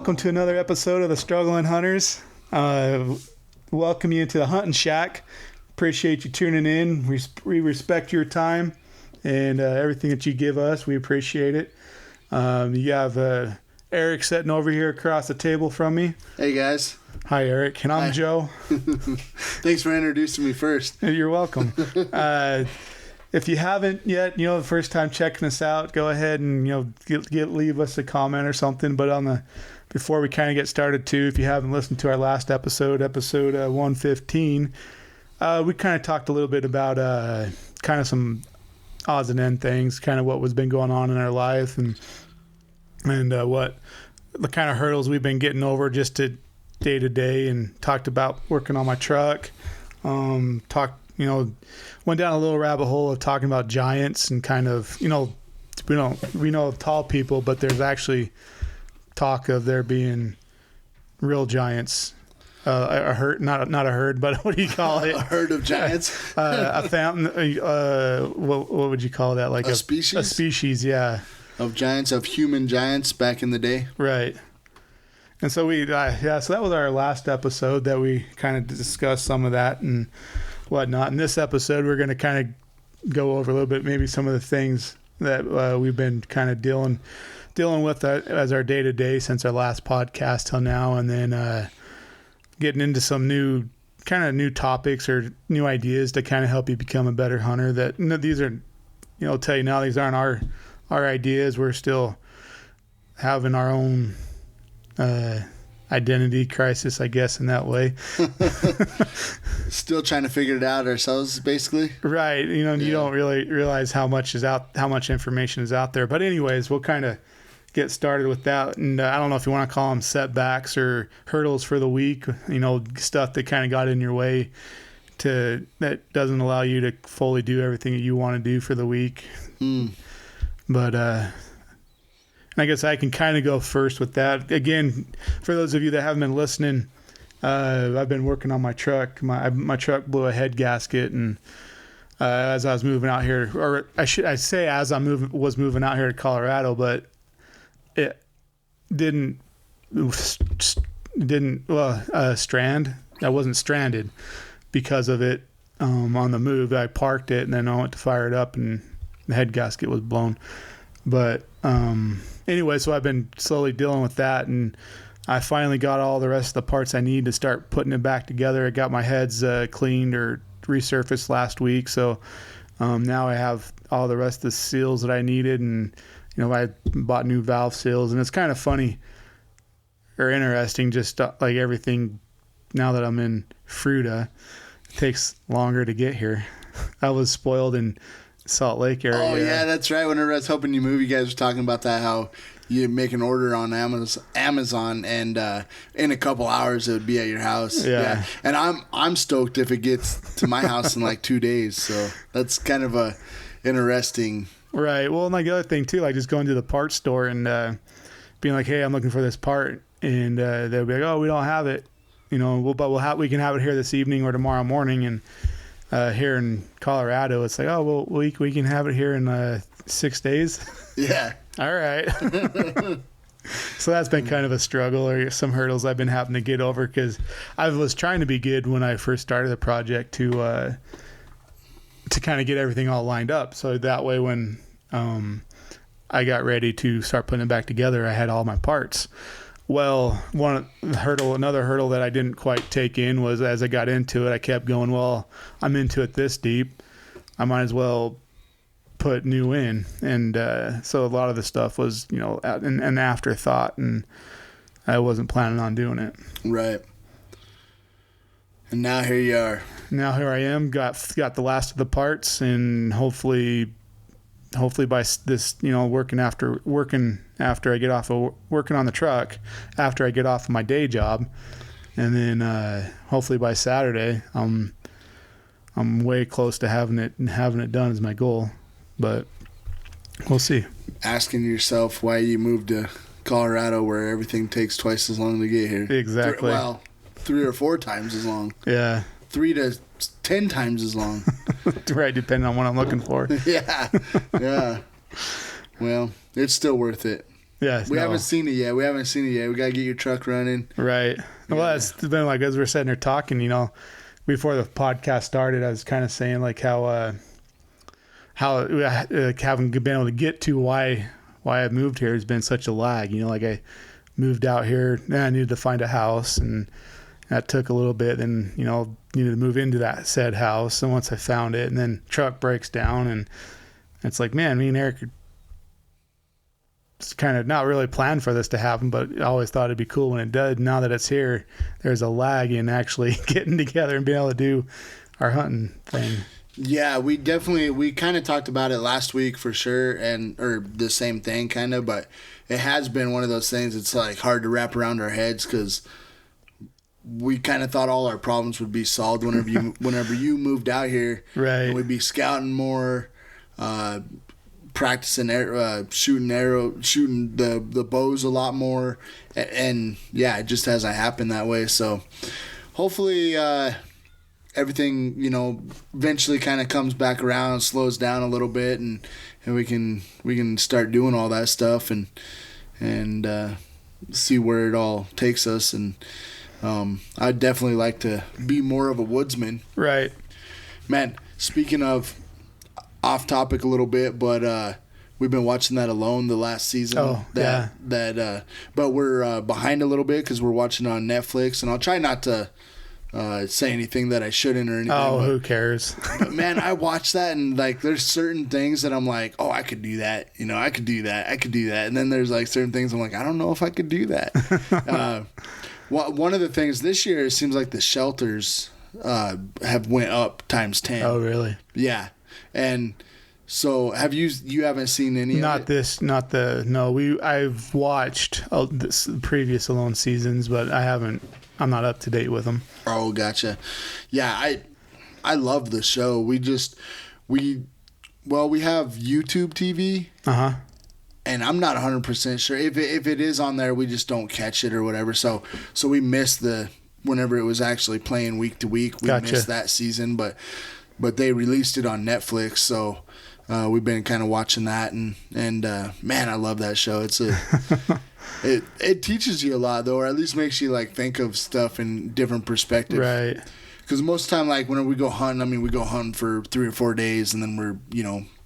welcome to another episode of the Struggling Hunters. Welcome you to the Hunting Shack. Appreciate you tuning in. We respect your time and everything that you give us. We appreciate it. You have Eric sitting over here across the table from me. Hey guys. Hi Eric, and I'm Joe. Thanks for introducing me first. You're welcome. If you haven't yet, the first time checking us out, go ahead and leave us a comment or something. But before we kind of get started too, if you haven't listened to our last episode 115, we kind of talked a little bit about kind of some odds and end things, kind of what was been going on in our life and what the kind of hurdles we've been getting over just to day to day, and talked about working on my truck. Went down a little rabbit hole of talking about giants and kind of, we know of tall people, but there's actually talk of there being real giants. A herd, not a herd, but what do you call it? A herd of giants. A fountain. What would you call that? Like a species. A species, yeah. Of giants, of human giants back in the day. Right. And so so that was our last episode that we kind of discussed some of that and whatnot. In this episode, we're going to kind of go over a little bit, maybe some of the things that we've been kind of dealing with as our day to day since our last podcast till now, and then getting into some new topics or new ideas to kind of help you become a better hunter. That these are, I'll tell you now, these aren't our ideas. We're still having our own identity crisis, I guess, in that way. Still trying to figure it out ourselves, basically. Right. You don't really realize how much information is out there. But anyways, we'll kind of get started with that. And I don't know if you want to call them setbacks or hurdles for the week, stuff that kind of got in your way that doesn't allow you to fully do everything that you want to do for the week. But, and I guess I can kind of go first with that. Again, for those of you that haven't been listening, I've been working on my truck. My truck blew a head gasket, and as I was moving out here, or I say as I was moving out here to Colorado, but it didn't strand. I wasn't stranded because of it on the move. I parked it, and then I went to fire it up, and the head gasket was blown. But anyway, so I've been slowly dealing with that, and I finally got all the rest of the parts I need to start putting it back together. I got my heads cleaned or resurfaced last week, so now I have all the rest of the seals that I needed, and I bought new valve seals, and it's kind of funny or interesting, just like everything now that I'm in Fruita, it takes longer to get here. I was spoiled in Salt Lake area. Oh yeah, that's right. Whenever I was helping you move, you guys were talking about that, how you make an order on Amazon, and in a couple hours it would be at your house. Yeah. And I'm stoked if it gets to my house in like 2 days. So that's kind of a interesting. Right. Well, and like the other thing too, like just going to the parts store and being like, "Hey, I'm looking for this part," and they'll be like, "Oh, we don't have it," but we can have it here this evening or tomorrow morning, and here in Colorado, it's like, "Oh, well, we can have it here in 6 days." Yeah. All right. So that's been kind of a struggle, or some hurdles I've been having to get over, because I was trying to be good when I first started the project to kind of get everything all lined up. So that way when I got ready to start putting it back together, I had all my parts. Well, another hurdle that I didn't quite take in was, as I got into it, I kept going, well, I'm into it this deep, I might as well put new in. And so a lot of the stuff was, an afterthought, and I wasn't planning on doing it. Right. And now here you are. Now here I am, got the last of the parts, and hopefully by this, working after I get off of working on the truck, after I get off of my day job, and then hopefully by Saturday, I'm way close to having it done is my goal, but we'll see. Asking yourself why you moved to Colorado, where everything takes twice as long to get here. Exactly. 3 or 4 times as long. Yeah. 3 to 10 times as long. Right, depending on what I'm looking for. Yeah. Well, it's still worth it. Yes, We haven't seen it yet. We got to get your truck running. Right. Well, it's been like, as we're sitting there talking, before the podcast started, I was kind of saying like how haven't been able to get to why I moved here has been such a lag. Like I moved out here, then I needed to find a house, and that took a little bit. Then needed to move into that said house, and once I found it, and then truck breaks down, and it's like, man, me and Eric. It's kind of not really planned for this to happen, but I always thought it'd be cool when it did. Now that it's here, there's a lag in actually getting together and being able to do our hunting thing. Yeah, we kind of talked about it last week for sure, or the same thing kind of, but it has been one of those things. It's like hard to wrap around our heads because we kind of thought all our problems would be solved whenever you moved out here, right? And we'd be scouting more, practicing shooting the bows a lot more, and yeah, it just hasn't happened that way. So hopefully everything eventually kind of comes back around, slows down a little bit, and we can start doing all that stuff and see where it all takes us. And I'd definitely like to be more of a woodsman. Right, man. Speaking of off topic a little bit, but we've been watching that Alone the last season. But we're behind a little bit because we're watching it on Netflix, and I'll try not to say anything that I shouldn't or anything. Oh, who cares? But man, I watch that, and like there's certain things that I'm like, oh, I could do that. I could do that. And then there's like certain things I'm like, I don't know if I could do that. One of the things this year, it seems like the shelters have went up times 10. Oh, really? Yeah. And so you haven't seen any of it? I've watched this previous Alone seasons, but I'm not up to date with them. Oh, gotcha. Yeah, I love the show. We have YouTube TV. Uh-huh. And I'm not 100% sure if it is on there, we just don't catch it or whatever. So we missed whenever it was actually playing week to week. We missed that season, but they released it on Netflix, so we've been kind of watching that, and man, I love that show. It's it teaches you a lot though, or at least makes you like think of stuff in different perspectives. Right. Because most of the time, like whenever we go hunting, we go hunting for 3 or 4 days, and then we're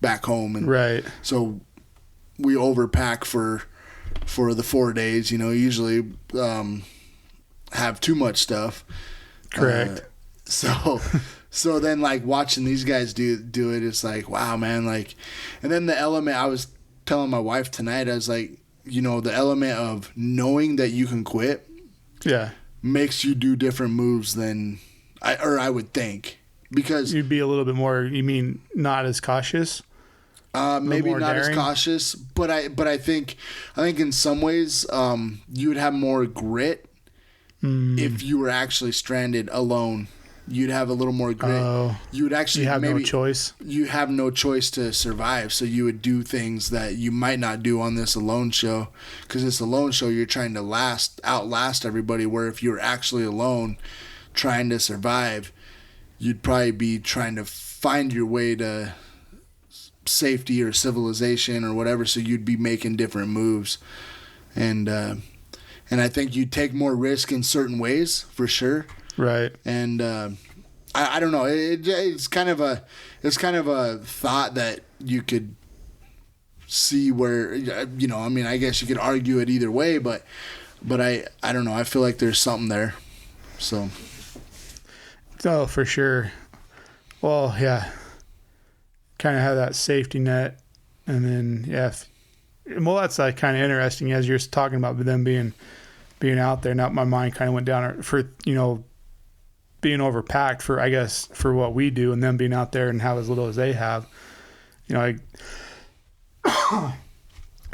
back home, and right. So we overpack for the 4 days. Usually have too much stuff. Correct. So then, like, watching these guys do it, it's like, wow, man, like, and then the element, I was telling my wife tonight, I was like, the element of knowing that you can quit, yeah, makes you do different moves than I would think, because you'd be a little bit more, you mean not as cautious? Maybe not daring? As cautious, but I think in some ways, you would have more grit if you were actually stranded alone. You'd have a little more grit. You would actually no choice. You have no choice to survive, so you would do things that you might not do on this Alone show. Because this Alone show, you're trying to outlast everybody. Where if you were actually alone, trying to survive, you'd probably be trying to find your way to safety or civilization or whatever. So you'd be making different moves, and I think you'd take more risk in certain ways for sure. Right. And I don't know. It's kind of a thought that you could see where I guess you could argue it either way, but I don't know. I feel like there's something there. So. Oh, for sure. Well, yeah. Kind of have that safety net, and then that's like kind of interesting as you're talking about them being out there. Now my mind kind of went down for being overpacked for what we do, and them being out there and have as little as they have.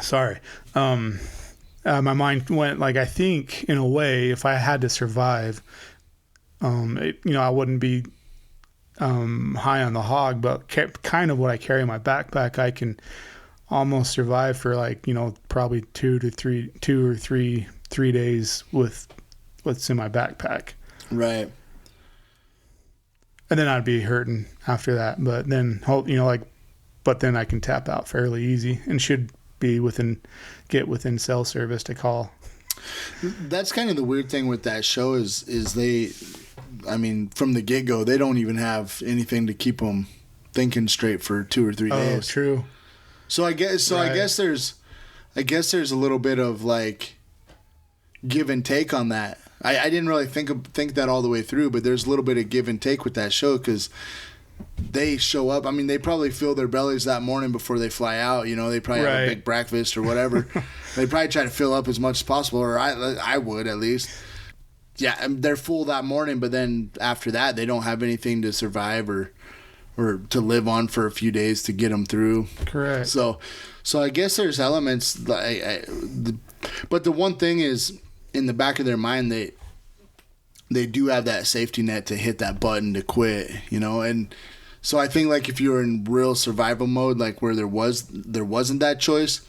Sorry. My mind went like, I think in a way, if I had to survive, I wouldn't be high on the hog, but kind of what I carry in my backpack, I can almost survive for probably 2 or 3 days with what's in my backpack. Right. And then I'd be hurting after that, but then but then I can tap out fairly easy and should get within cell service to call. That's kind of the weird thing with that show is they, I mean, from the get-go, they don't even have anything to keep them thinking straight for 2 or 3 days. Oh, true. So I guess there's a little bit of like give and take on that. I didn't really think that all the way through, but there's a little bit of give and take with that show because they show up. I mean, they probably fill their bellies that morning before they fly out. You know, they probably have a big breakfast or whatever. They probably try to fill up as much as possible, or I would at least. Yeah, they're full that morning, but then after that, they don't have anything to survive or to live on for a few days to get them through. Correct. So I guess there's elements, but the one thing is in the back of their mind they do have that safety net to hit that button to quit, you know. And so I think like if you were in real survival mode, like where there wasn't that choice,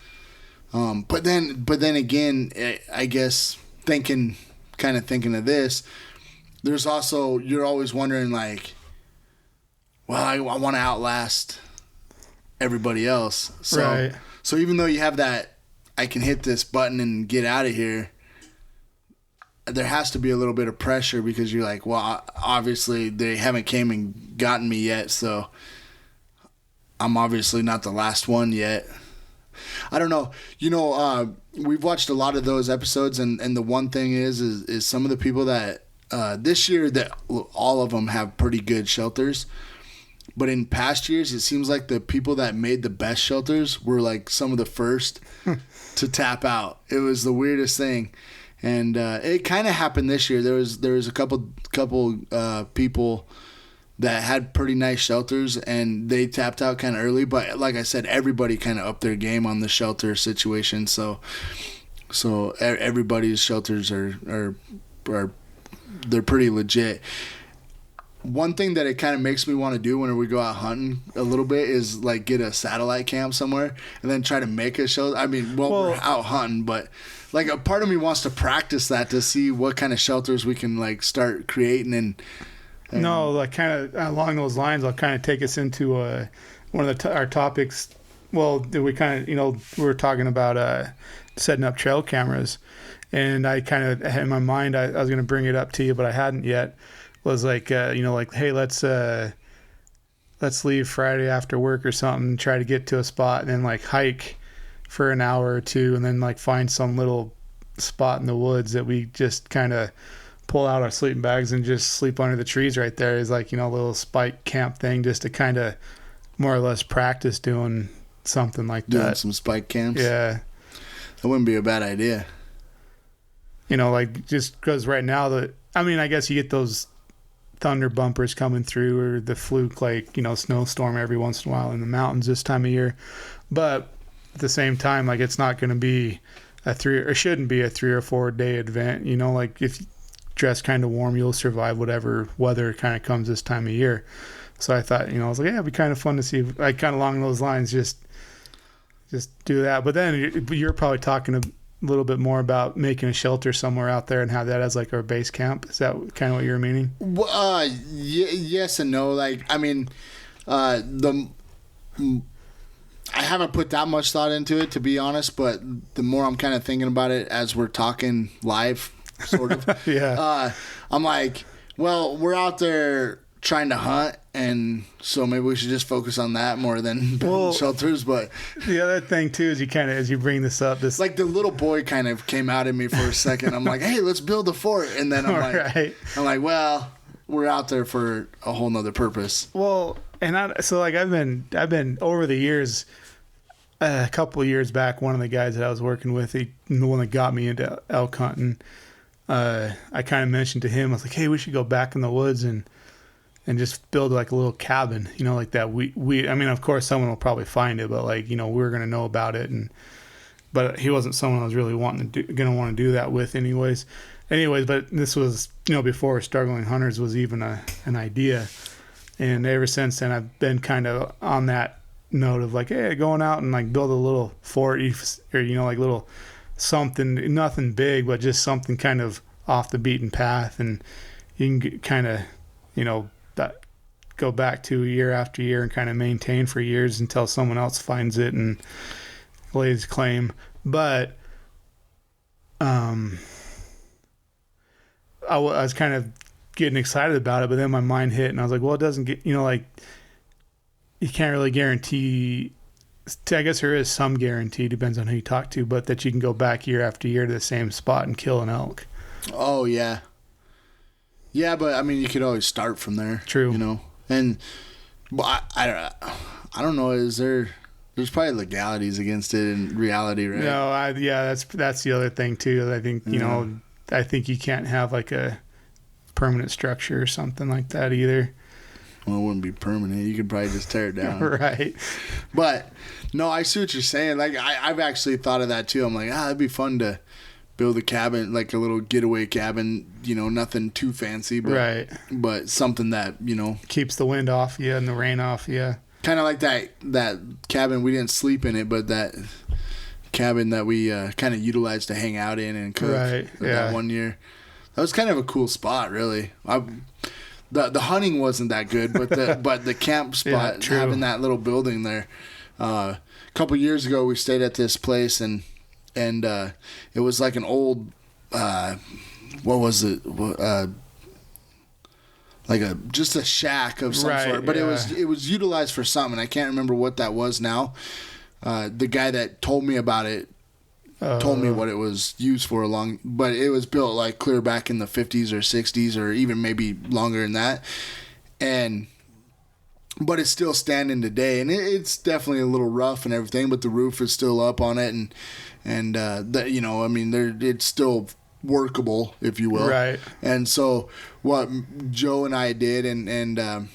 but then again, I guess thinking of this, there's also, you're always wondering like, well, I want to outlast everybody else. So even though you have that, I can hit this button and get out of here, there has to be a little bit of pressure because you're like, well, obviously they haven't came and gotten me yet, so I'm obviously not the last one yet. I don't know. You know, we've watched a lot of those episodes, and the one thing is some of the people that this year, that all of them have pretty good shelters. But in past years, it seems like the people that made the best shelters were like some of the first to tap out. It was the weirdest thing. And it kind of happened this year. There was a couple people that had pretty nice shelters, and they tapped out kind of early. But like I said, everybody kind of upped their game on the shelter situation. So everybody's shelters are they're pretty legit. One thing that it kind of makes me want to do whenever we go out hunting a little bit is like get a satellite camp somewhere and then try to make a shelter. I mean, we're out hunting, but like a part of me wants to practice that to see what kind of shelters we can like start creating and no, like kind of along those lines, I'll kind of take us into one of our topics. Well, we kind of, we were talking about setting up trail cameras, and I kind of had in my mind, I was going to bring it up to you, but I hadn't yet. Was like, like, hey, let's leave Friday after work or something, try to get to a spot, and then like hike for an hour or two, and then like find some little spot in the woods that we just kind of pull out our sleeping bags and just sleep under the trees right there. Is like, a little spike camp thing just to kind of more or less practice doing something like that. Doing some spike camps? Yeah. That wouldn't be a bad idea. Like just because right now I guess you get those thunder bumpers coming through or the fluke, like, snowstorm every once in a while in the mountains this time of year. But at the same time, like, it's not going to be shouldn't be a 3 or 4 day event. Like if you dress kind of warm, you'll survive whatever weather kind of comes this time of year. So I thought, I was like, yeah, it'd be kind of fun to see, like, kind of along those lines, just do that. But then you're probably talking a little bit more about making a shelter somewhere out there and have that as like our base camp. Is that kind of what you're meaning? Well, yes and no. Like, I mean, I haven't put that much thought into it, to be honest, but the more I'm kind of thinking about it as we're talking live, sort of, yeah. I'm like, well, we're out there trying to hunt, and so maybe we should just focus on that more than building shelters. But the other thing too is you kind of, as you bring this up, this like the little boy kind of came out at me for a second. I'm like, hey, let's build a fort, and then I'm like, well, we're out there for a whole nother purpose. Well, and I've been over the years. A couple of years back, one of the guys that I was working with, the one that got me into elk hunting, I kind of mentioned to him, I was like, hey, we should go back in the woods and just build like a little cabin, like that. I mean, of course, someone will probably find it, but like, we're going to know about it. But he wasn't someone I was really going to want to do that with anyways, but this was, before Struggling Hunters was even an idea. And ever since then, I've been kind of on that note of like, hey, going out and like build a little fort or, like little something, nothing big, but just something kind of off the beaten path. And you can kind of, that go back to year after year and kind of maintain for years until someone else finds it and lay his claim. But I was kind of getting excited about it, but then my mind hit, and I was like, well, it doesn't get, like, you can't really guarantee. I guess there is some guarantee, depends on who you talk to, but that you can go back year after year to the same spot and kill an elk. Oh, yeah. Yeah, but, I mean, you could always start from there. True. And I don't know, there's probably legalities against it in reality, right? No, that's the other thing, too. I think, I think you can't have, like, a permanent structure or something like that either. Well, it wouldn't be permanent. You could probably just tear it down. Right. But, no, I see what you're saying. Like, I've actually thought of that, too. I'm like, it'd be fun to build a cabin, like a little getaway cabin, nothing too fancy. But, right. But something that, keeps the wind off you and the rain off you. Kind of like that cabin. We didn't sleep in it, but that cabin that we kind of utilized to hang out in and cook. Right, that one year. That was kind of a cool spot, really. The hunting wasn't that good, but the camp spot, having that little building there. A couple years ago, we stayed at this place, and it was like an old, what was it? Like just a shack of some sort, but it was utilized for something. I can't remember what that was now. The guy that told me about it told me what it was used for but it was built like clear back in the 50s or 60s or even maybe longer than that. But it's still standing today, and it's definitely a little rough and everything, but the roof is still up on it, and it's still workable, if you will. Right. And so what Joe and I did, and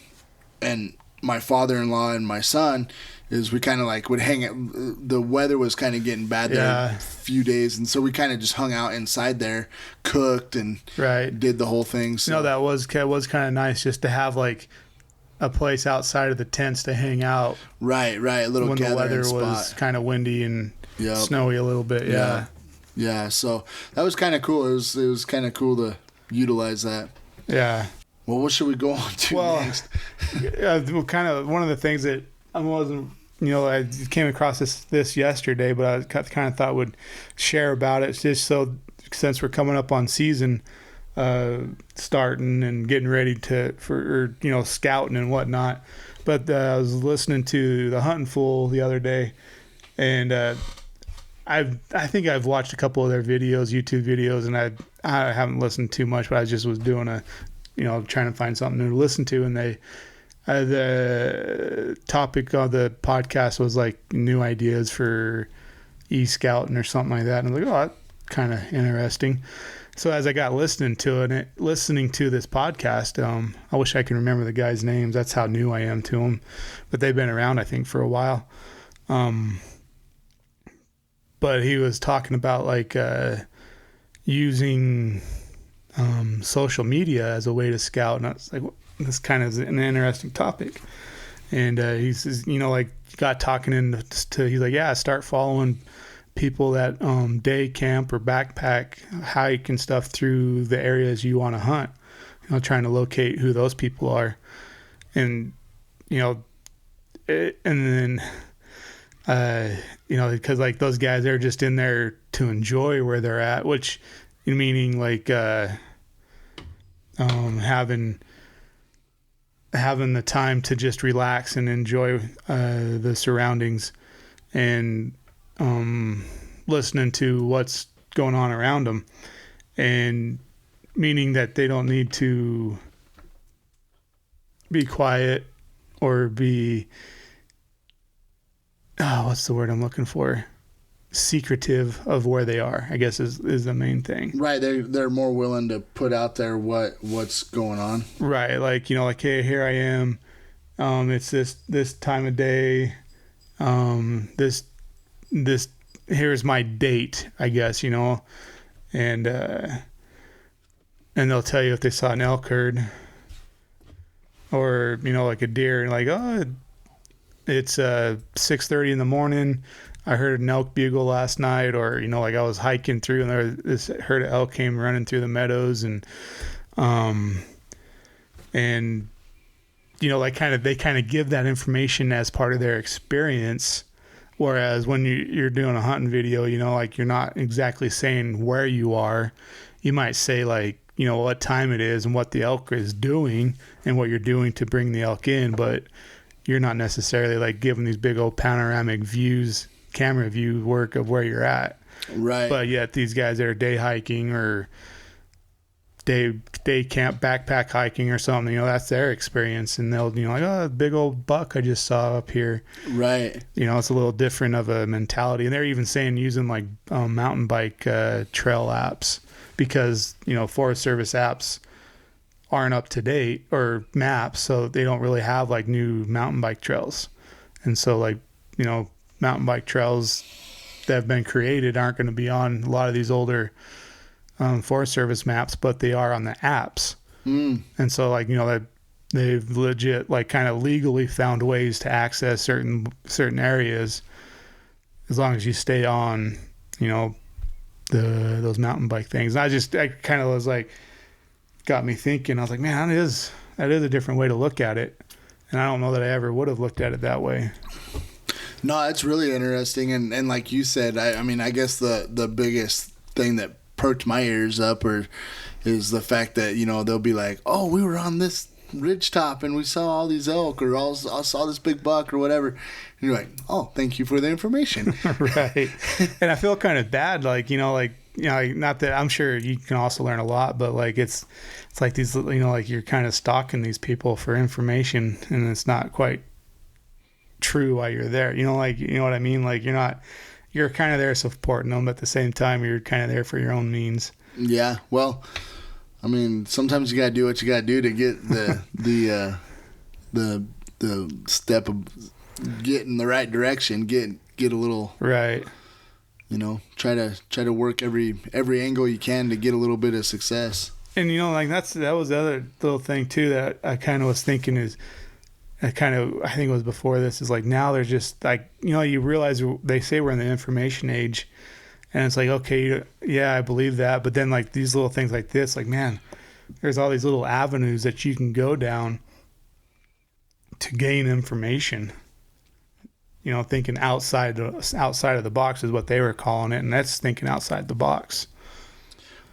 my father-in-law and my son, is we kind of like would hang out. The weather was kind of getting bad there a few days, and so we kind of just hung out inside there, cooked, and did the whole thing. So that was kind of nice just to have like a place outside of the tents to hang out. Right, a little when the weather spot. Was kind of windy and snowy a little bit. Yeah. So that was kind of cool. It was kind of cool to utilize that. Yeah. Well, what should we go on to next? Kind of one of the things that I wasn't. I came across this yesterday, but I kind of thought would share about it just so since we're coming up on season starting and getting ready for scouting and whatnot. But I was listening to the Hunting Fool the other day, and I think I've watched a couple of their videos, YouTube videos, and I haven't listened too much, but I just was doing trying to find something new to listen to, and they. The topic of the podcast was like new ideas for e-scouting or something like that. And I was like, that's kind of interesting. So as I got listening to this podcast, I wish I could remember the guys' names. That's how new I am to them. But they've been around, I think, for a while. But he was talking about like using social media as a way to scout. And I was like, this kind of an interesting topic. And he says, got talking into, he's like, start following people that day camp or backpack, hike and stuff through the areas you want to hunt, trying to locate who those people are. And, and then, because like those guys, they're just in there to enjoy where they're at, which meaning like having the time to just relax and enjoy the surroundings and listening to what's going on around them, and meaning that they don't need to be quiet or be what's the word I'm looking for? Secretive of where they are, I guess is the main thing. Right, they're more willing to put out there what's going on. Right, like hey, here I am. It's this time of day. This here's my date, I guess, and they'll tell you if they saw an elk herd or like a deer, and like, it's 6:30 in the morning. I heard an elk bugle last night, or like I was hiking through and this herd of elk came running through the meadows, and like they kind of give that information as part of their experience Whereas when you're doing a hunting video, you know, like you're not exactly saying where you are. You might say like, you know, what time it is and what the elk is doing and what you're doing to bring the elk in, but you're not necessarily like giving these big old panoramic views, camera view work of where you're at. Right. But yet these guys that are day hiking or day camp backpack hiking or something, you know, that's their experience, and they'll, you know, like, oh, big old buck I just saw up here. Right. You know, it's a little different of a mentality. And they're even saying using like mountain bike trail apps, because, you know, Forest Service apps aren't up to date, or maps, so they don't really have like new mountain bike trails. And so like, you know, mountain bike trails that have been created aren't going to be on a lot of these older Forest Service maps, but they are on the apps. And so like, you know, that they've legit like kind of legally found ways to access certain areas as long as you stay on, you know, those mountain bike things. And I kind of was like, got me thinking. I was like, man, that is a different way to look at it, and I don't know that I ever would have looked at it that way. No, it's really interesting, and like you said, I mean, I guess the biggest thing that perked my ears up is the fact that, you know, they'll be like, oh, we were on this ridge top and we saw all these elk, or I saw this big buck or whatever, and you're like, oh, thank you for the information. Right. And I feel kind of bad, like, you know, not that I'm sure you can also learn a lot, but like it's like these, you know, like you're kind of stalking these people for information, and it's not quite true while you're there, you know, like, you know what I mean? Like you're kind of there supporting them, but at the same time you're kind of there for your own means. Yeah, well, I mean, sometimes you gotta do what you gotta do to get the step of get in the right direction, get a little right. You know, try to work every angle you can to get a little bit of success. And you know, like that was the other little thing too that I kind of was thinking is, I think it was before this, is like now there's just like, you know, you realize they say we're in the information age, and it's like, okay, yeah, I believe that, but then like these little things like this, like, man, there's all these little avenues that you can go down to gain information. You know, thinking outside of the box is what they were calling it, and that's thinking outside the box.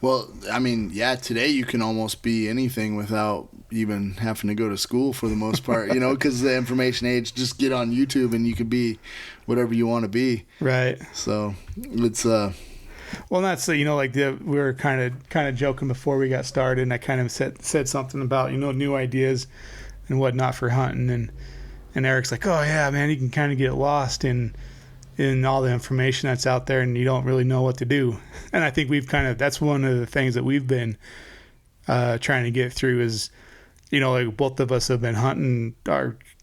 Well, I mean, yeah, today you can almost be anything without even having to go to school for the most part, you know, because the information age, just get on YouTube and you can be whatever you want to be. Right. So it's well, that's, you know, like we were kind of joking before we got started, and I kind of said something about, you know, new ideas and whatnot for hunting, and Eric's like, oh yeah, man, you can kind of get lost in all the information that's out there, and you don't really know what to do. And I think that's one of the things that we've been trying to get through is, you know, like both of us have been hunting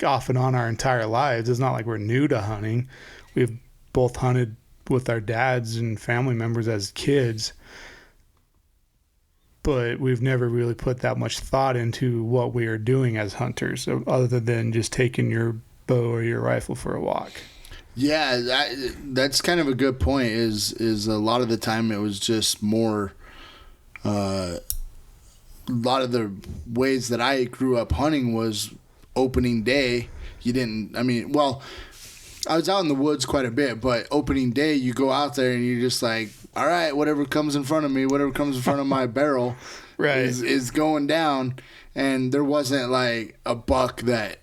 off and on our entire lives. It's not like we're new to hunting. We've both hunted with our dads and family members as kids, but we've never really put that much thought into what we are doing as hunters, other than just taking your bow or your rifle for a walk. Yeah, that's kind of a good point. Is a lot of the time it was just more. A lot of the ways that I grew up hunting was opening day. You didn't. I mean, well, I was out in the woods quite a bit, but opening day, you go out there and you're just like, all right, whatever comes in front of me, whatever comes in front of my barrel, right, is going down. And there wasn't like a buck that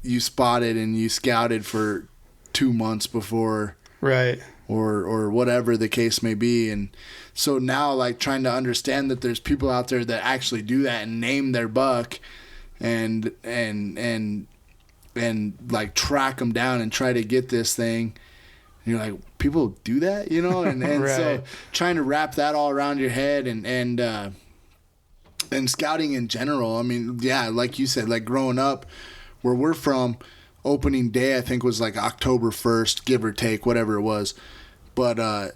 you spotted and you scouted for 2 months before, right, or whatever the case may be. And so now, like, trying to understand that there's people out there that actually do that and name their buck and like track them down and try to get this thing. And you're like, people do that, you know? And right. So trying to wrap that all around your head and scouting in general. I mean, yeah, like you said, like growing up where we're from, opening day I think was like October 1st, give or take, whatever it was. But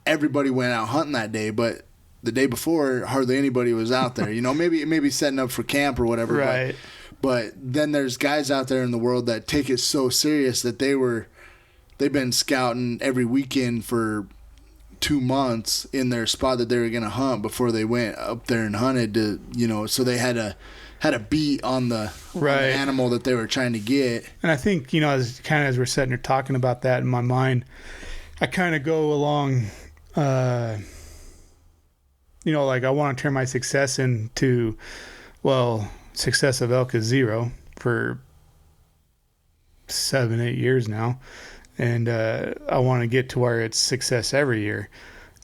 everybody went out hunting that day, but the day before hardly anybody was out there. You know, maybe setting up for camp or whatever. Right. But then there's guys out there in the world that take it so serious that they've been scouting every weekend for 2 months in their spot that they were going to hunt before they went up there and hunted to, so they had a beat on the animal that they were trying to get. And I think, as we're sitting here talking about that in my mind, I kind of go along, like I want to turn my success into, success of elk is 0 for 7-8 years now. And I want to get to where it's success every year.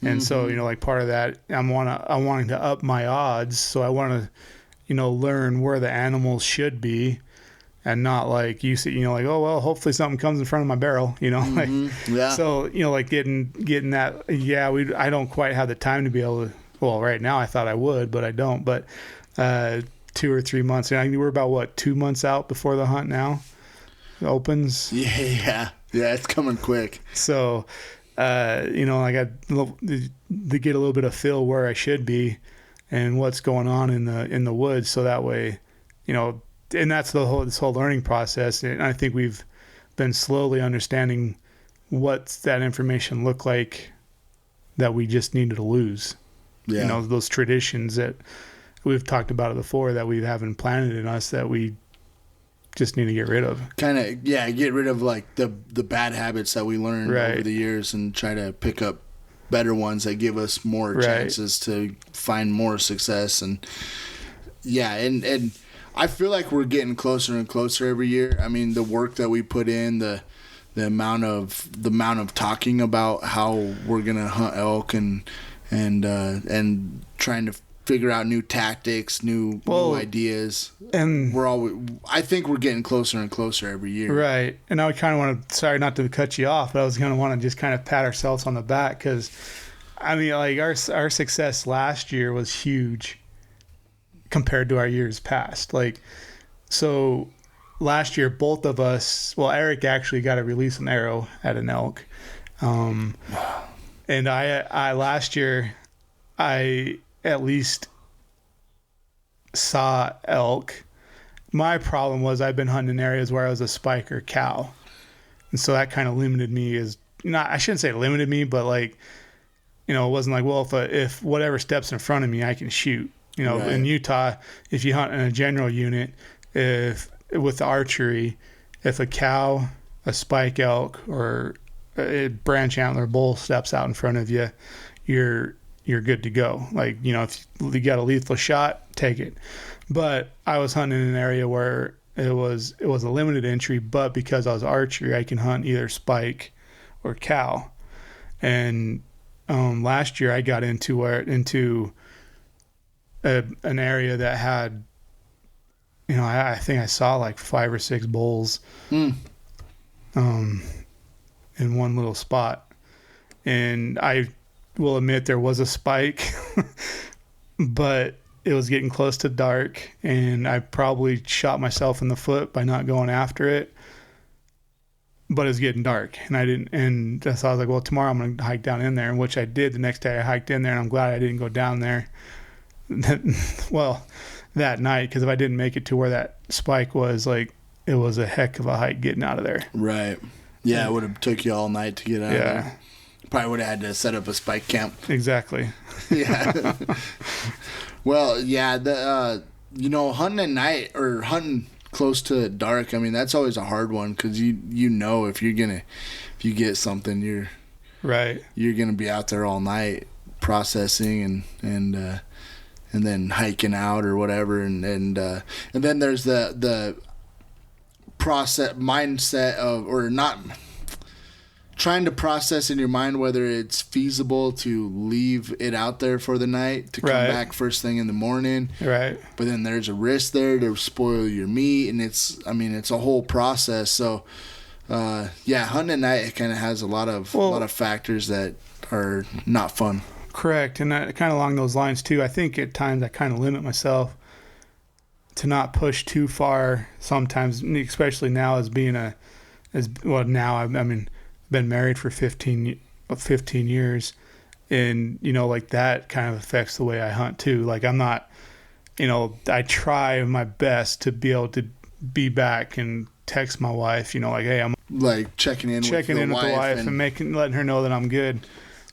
And so, like part of that, I'm wanting to up my odds. So I want to, learn where the animals should be, and not like you see, hopefully something comes in front of my barrel, So, like getting that, I don't quite have the time to be able to, right now I thought I would, but I don't. But 2 or 3 months, and I think we're about 2 months out before the hunt now opens. Yeah, it's coming quick. So, I got to get a little bit of feel where I should be and what's going on in the woods. So that way, and that's this whole learning process. And I think we've been slowly understanding what that information looked like that we just needed to lose. Yeah. Those traditions that we've talked about it before that we haven't planted in us that we just need to get rid of. Get rid of like the bad habits that we learned over the years and try to pick up better ones that give us more chances to find more success. And and I feel like we're getting closer and closer every year. I mean, the work that we put in, the amount of talking about how we're gonna hunt elk and trying to figure out new tactics, new ideas, and I think we're getting closer and closer every year. Right. And I kind of want to, sorry not to cut you off, but I was going to want to just kind of pat ourselves on the back, because I mean, like our success last year was huge compared to our years past. Like, so last year, both of us, Eric actually got to release an arrow at an elk. And I last year, I at least saw elk. My problem was I've been hunting in areas where I was a spike or cow. And so that kind of limited me I shouldn't say limited me, but like, it wasn't like, if whatever steps in front of me, I can shoot. In Utah, if you hunt in a general unit, with the archery, if a cow, a spike elk, or a branch antler bull steps out in front of you, you're good to go. Like, if you got a lethal shot, take it. But I was hunting in an area where it was a limited entry, but because I was archery, I can hunt either spike or cow. And last year I got into an area that had, I think I saw like 5 or 6 bulls in one little spot. And I will admit there was a spike, but it was getting close to dark, and I probably shot myself in the foot by not going after it. But it was getting dark, and I didn't. And so I was like, tomorrow I'm going to hike down in there, and which I did. The next day I hiked in there, and I'm glad I didn't go down there. That night, because if I didn't make it to where that spike was, like, it was a heck of a hike getting out of there. Right. Yeah, it would have took you all night to get out of there. Probably would have had to set up a spike camp. Exactly. Yeah. Hunting at night or hunting close to dark, I mean, that's always a hard one, because if you get something, you're gonna be out there all night processing and then hiking out or whatever, and then there's the process mindset of, or not, trying to process in your mind whether it's feasible to leave it out there for the night to come back first thing in the morning. Right. But then there's a risk there to spoil your meat, and it's a whole process. So, hunting at night, it kind of has a lot of factors that are not fun. Correct. And kind of along those lines too, I think at times I kind of limit myself to not push too far sometimes, especially now as being been married for 15 years, and like that kind of affects the way I hunt too. Like, I'm not, I try my best to be able to be back and text my wife, like, hey, I'm like checking in with the wife and letting her know that I'm good.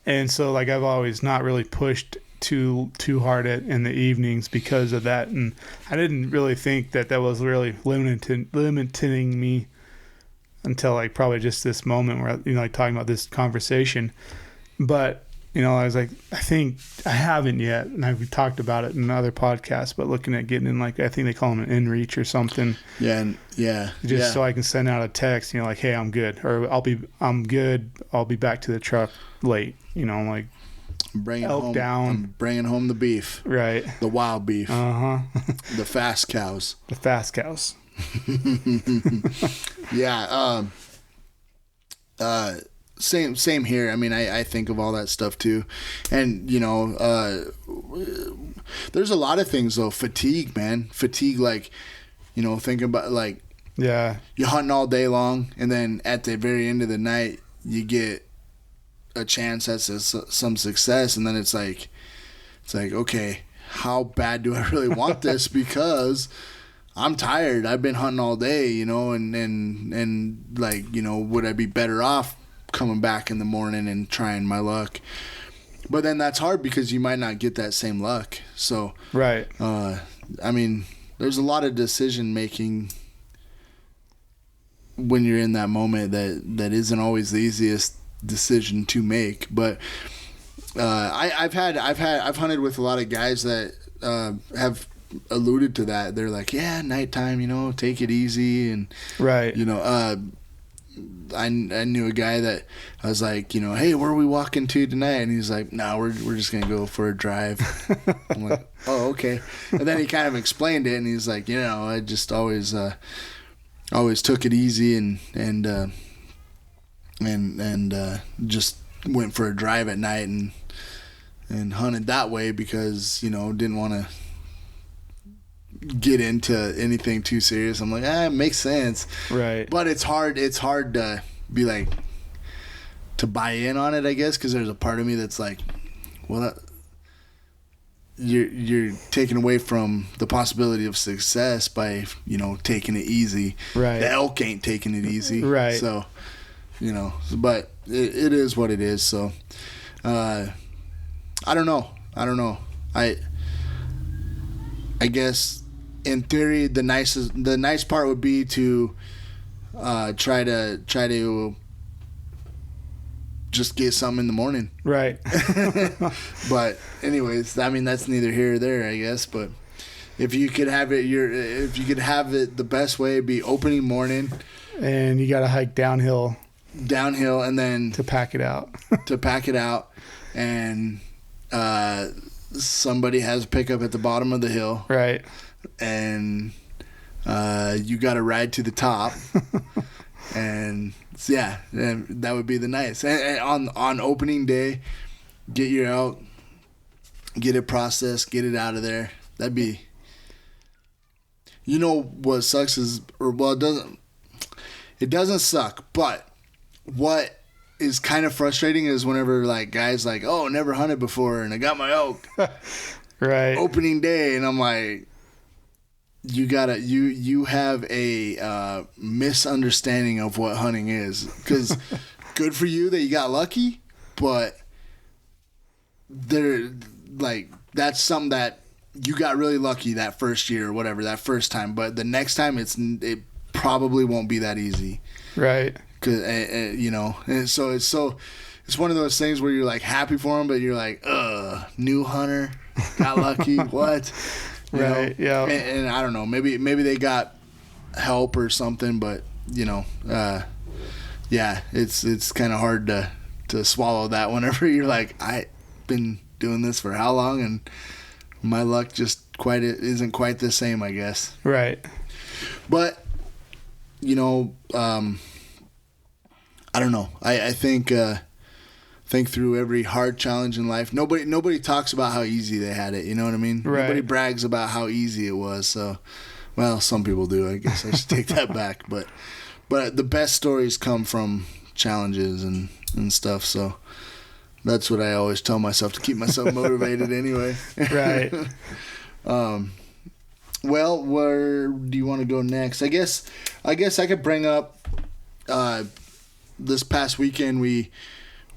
And so like I've always not really pushed too hard in the evenings because of that, and I didn't really think that was really limiting me until like probably just this moment where, you know, like talking about this conversation. But you know, I was like, I think I haven't yet, and I've talked about it in other podcasts, but looking at getting in, like, I think they call them an inReach or something. Just so I can send out a text, you know, like, hey, I'm good, or I'm good, I'll be back to the truck late, you know, like, I'm bringing home the beef. Right. The wild beef. The fast cows. The fast cows. Yeah. Same here. I mean, I think of all that stuff too. And, you know, there's a lot of things though. Fatigue, man. Fatigue, like, you know, think about like, yeah, you're hunting all day long, and then at the very end of the night, you get a chance at some success, and then it's like, okay, how bad do I really want this? Because I'm tired. I've been hunting all day, you know, and like, you know, would I be better off coming back in the morning and trying my luck? But then that's hard because you might not get that same luck. So, right. I mean, there's a lot of decision making when you're in that moment that isn't always the easiest decision to make. But I've hunted with a lot of guys that have alluded to that. They're like, yeah, nighttime, you know, take it easy, and right, you know, I knew a guy that I was like, you know, hey, where are we walking to tonight? And he's like, no, we're just gonna go for a drive. I'm like, oh, okay. And then he kind of explained it, and he's like, you know, I just always took it easy and just went for a drive at night and hunted that way because, you know, didn't want to get into anything too serious. I'm like, it makes sense. Right. But it's hard to be like, to buy in on it, I guess, because there's a part of me that's like, well, you're taking away from the possibility of success by, you know, taking it easy. Right. The elk ain't taking it easy. Right. So, you know, but it is what it is. So, I don't know. I guess in theory, the nice part would be to try to just get something in the morning. Right. But anyways, I mean, that's neither here or there, I guess. But if you could have it, the best way, be opening morning, and you got to hike downhill, and then to pack it out. And somebody has a pickup at the bottom of the hill, right? And you got to ride to the top, and yeah, that would be the nice. And on opening day, get your elk, get it processed, get it out of there. That'd be. You know what sucks is, it doesn't suck, but what is kind of frustrating is whenever like guys like, oh, never hunted before and I got my elk. Right. Opening day, and I'm like, you have a misunderstanding of what hunting is, because good for you that you got lucky, but that's something that you got really lucky that first year or whatever, that first time, but the next time it probably won't be that easy. Right. Cause you know, and so it's one of those things where you're like happy for them, but you're like, new hunter, got lucky, what? You right. know? Yeah. And I don't know, maybe they got help or something, but you know, yeah, it's kind of hard to swallow that whenever you're like, I've been doing this for how long, and my luck just isn't quite the same, I guess. Right. But you know, I don't know. I think through every hard challenge in life. Nobody talks about how easy they had it. You know what I mean? Right. Nobody brags about how easy it was. So, well, some people do. I guess I should take that back. But the best stories come from challenges and stuff. So that's what I always tell myself to keep myself motivated. Anyway. Right. Well, where do you want to go next? I guess I could bring up this past weekend we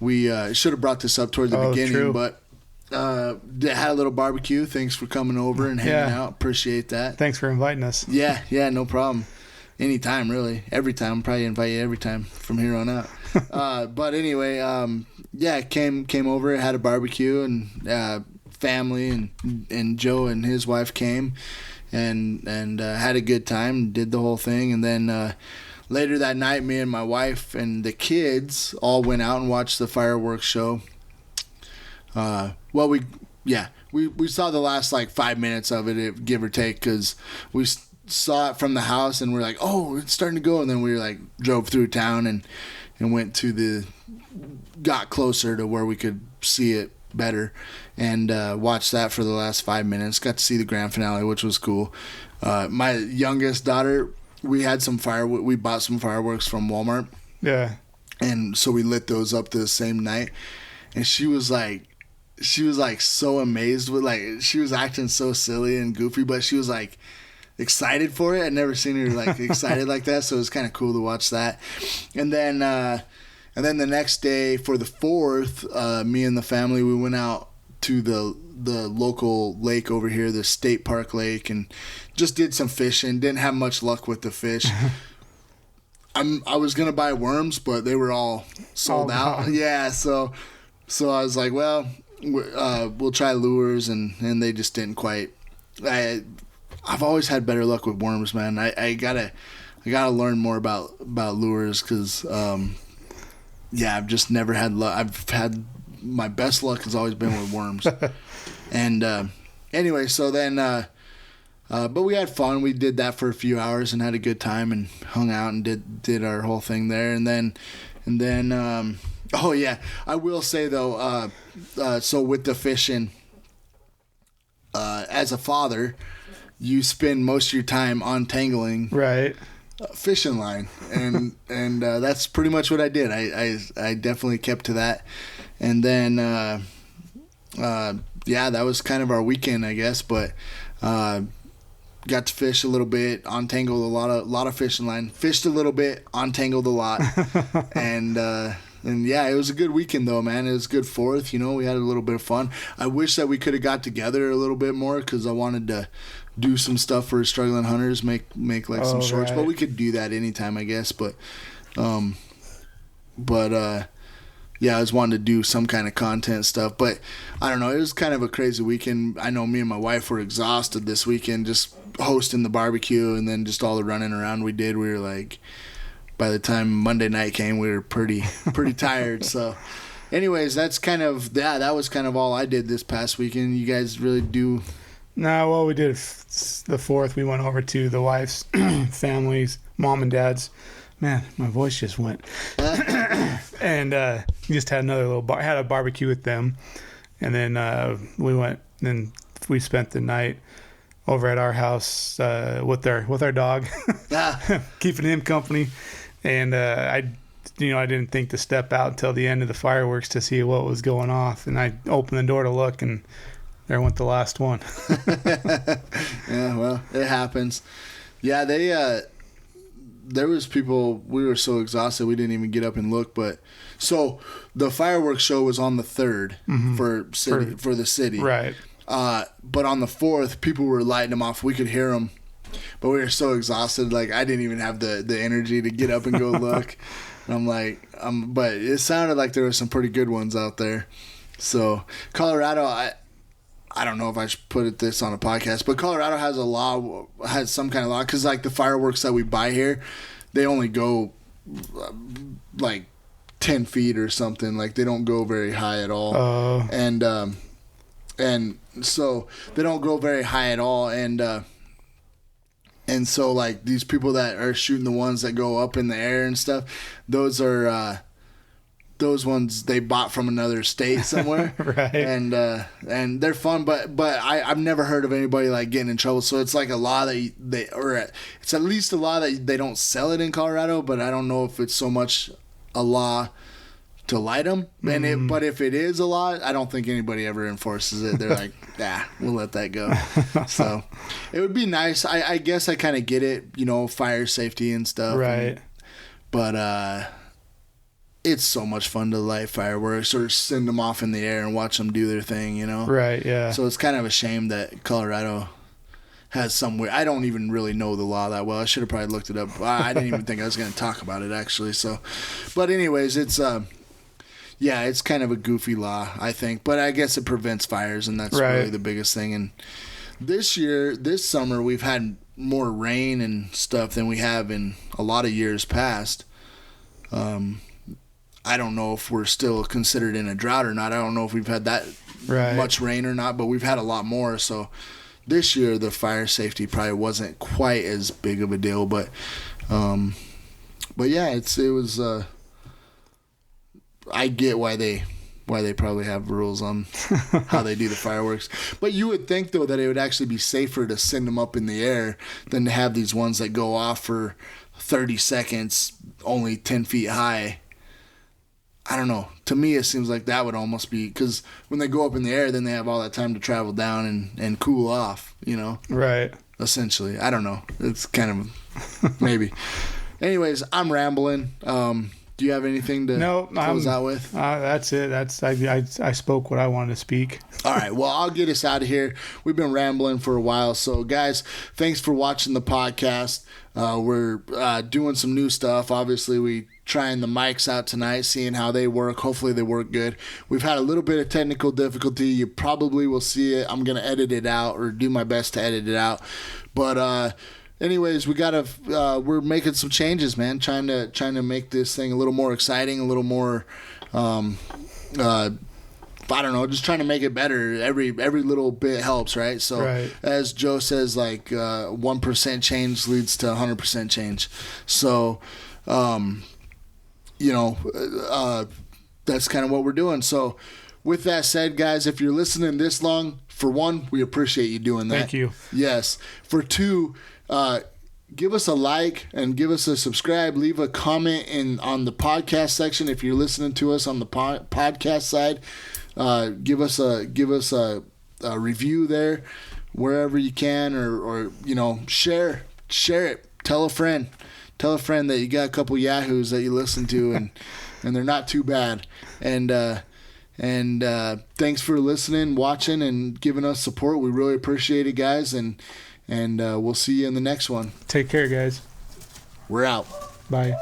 we should have brought this up toward the beginning, true. but had a little barbecue. Thanks for coming over and hanging out. Appreciate that. Thanks for inviting us. Yeah, no problem. Anytime, really. Every time. I'll probably invite you every time from here on out. But anyway, came over, had a barbecue, and family and Joe and his wife came and had a good time, did the whole thing. And then later that night, me and my wife and the kids all went out and watched the fireworks show. We saw the last like 5 minutes of it, give or take, because we saw it from the house and we're like, oh, it's starting to go. And then we like drove through town and went got closer to where we could see it better and watched that for the last 5 minutes. Got to see the grand finale, which was cool. My youngest daughter, we bought some fireworks from Walmart. Yeah. And so we lit those up the same night. And she was like so amazed with, like, she was acting so silly and goofy, but she was like excited for it. I'd never seen her like excited like that, so it was kind of cool to watch that. And then the next day for the 4th, me and the family, we went out to the local lake over here, the state park lake, and just did some fishing. Didn't have much luck with the fish. I was gonna buy worms, but they were all sold out. Yeah, so I was like, well, we'll try lures, and they just didn't quite. I've always had better luck with worms, man. I gotta learn more about lures, because I've just never had luck. I've had my best luck has always been with worms. And anyway, so then but we had fun. We did that for a few hours and had a good time and hung out and did our whole thing there. And then oh yeah, I will say though, so with the fishing, as a father, you spend most of your time untangling fishing line, and that's pretty much what I did. I definitely kept to that, and then that was kind of our weekend, I guess. But got to fish a little bit, untangled a lot of fishing line, fished a little bit, untangled a lot, and yeah, it was a good weekend though, man. It was a good 4th. We had a little bit of fun. I wish that we could have got together a little bit more, because I wanted to do some stuff for struggling hunters, make like some shorts, but we could do that anytime, I guess. But I was wanting to do some kind of content stuff, but I don't know. It was kind of a crazy weekend. I know me and my wife were exhausted this weekend, just hosting the barbecue and then just all the running around we did. We were like, by the time Monday night came, we were pretty tired. So anyways, that's kind of, that was kind of all I did this past weekend. You guys really do? No, well, we did the 4th. We went over to the wife's family's, mom and dad's. Man, my voice just went. And just had another little had a barbecue with them. And then we went and we spent the night over at our house with our dog, keeping him company. And I didn't think to step out until the end of the fireworks to see what was going off. And I opened the door to look, and there went the last one. Yeah, well, it happens. Yeah, there was people, we were so exhausted we didn't even get up and look. But so the fireworks show was on the 3rd for the city. Right. But on the 4th, people were lighting them off. We could hear them. But we were so exhausted, like I didn't even have the energy to get up and go look. And I'm like, but it sounded like there were some pretty good ones out there. So Colorado, I don't know if I should put this on a podcast, but Colorado has some kind of law, because like the fireworks that we buy here, they only go like 10 feet or something. Like they don't go very high at all. And so they don't go very high at all. And so like these people that are shooting the ones that go up in the air and stuff, those are those ones they bought from another state somewhere. Right. And they're fun, but I've never heard of anybody like getting in trouble. So it's like a law that it's at least a law that they don't sell it in Colorado, but I don't know if it's so much a law to light them. But if it is a law, I don't think anybody ever enforces it. They're like, we'll let that go. So it would be nice. I guess I kind of get it, fire safety and stuff. Right. But it's so much fun to light fireworks or send them off in the air and watch them do their thing, you know? Right, yeah. So it's kind of a shame that Colorado has some weird... I don't even really know the law that well. I should have probably looked it up. I didn't even think I was going to talk about it, actually. So, but anyways, it's... yeah, it's kind of a goofy law, I think. But I guess it prevents fires, and that's really the biggest thing. And this summer, we've had more rain and stuff than we have in a lot of years past. I don't know if we're still considered in a drought or not. I don't know if we've had that much rain or not, but we've had a lot more. So this year, the fire safety probably wasn't quite as big of a deal. But yeah, it was. I get why they probably have rules on how they do the fireworks. But you would think, though, that it would actually be safer to send them up in the air than to have these ones that go off for 30 seconds, only 10 feet high. I don't know. To me, it seems like that would almost be... Because when they go up in the air, then they have all that time to travel down and cool off, you know? Right. Essentially. I don't know. It's kind of... maybe. Anyways, I'm rambling. Do you have anything to close out with? That's it. I spoke what I wanted to speak. All right. Well, I'll get us out of here. We've been rambling for a while. So, guys, thanks for watching the podcast. We're doing some new stuff. Obviously, we trying the mics out tonight, seeing how they work. Hopefully, they work good. We've had a little bit of technical difficulty. You probably will see it. I'm going to edit it out or do my best to edit it out. But, anyways, we're making some changes, man. Trying to make this thing a little more exciting, a little more, I don't know, just trying to make it better. Every little bit helps, right? So as Joe says, like 1% change leads to 100% change. So, that's kind of what we're doing. So with that said, guys, if you're listening this long, for one, we appreciate you doing that. Thank you. Yes. For two, give us a like and give us a subscribe. Leave a comment on the podcast section if you're listening to us on the podcast side. Give us a review there wherever you can, or share it. Tell a friend that you got a couple yahoos that you listen to and they're not too bad. And thanks for listening, watching, and giving us support. We really appreciate it, guys. And we'll see you in the next one. Take care, guys. We're out. Bye.